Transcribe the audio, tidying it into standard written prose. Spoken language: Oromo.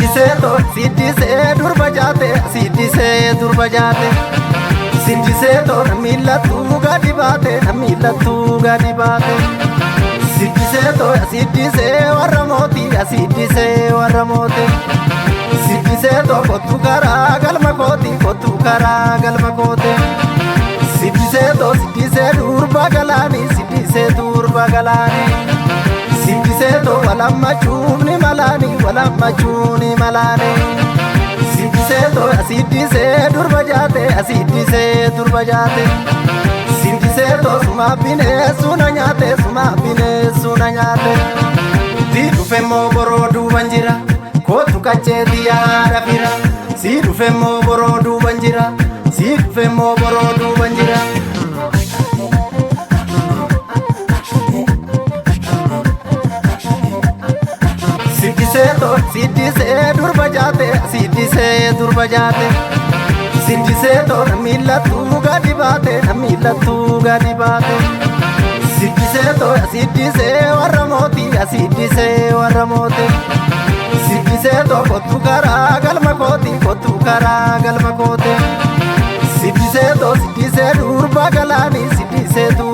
Siddisee durba jaate siddisee durba jaate siddisee toora miillattuu gadi baate miillattuu gadi baate siddisee toora siddisee warra mootii siddisee warra mootii siddisee too kottu karaa galma kooti kottu karaa galma kooti siddisee too siddisee durba galaanii siddisee durba galaanii siddisee too walammachuuni malaanii walammachuuni malaanii siddisee too siddisee durba jaate siddisee durba jaate siddisee too suma bineessu na nyaate suma bineessu na nyaate si dhufe moo boroo duuban jira kootu kacheeti yaada fira si dhufe moo boroo duuban jira si dhufe moo boroo duuban jira. Siddisee durba jaate siddisee durba jaate siddisee toora miillattuu gadi baate miillattuu gadi baate siddisee toora siddisee warra mootii siddisee warra mootii siddisee too kottu karaa galma kooti kottu karaa galma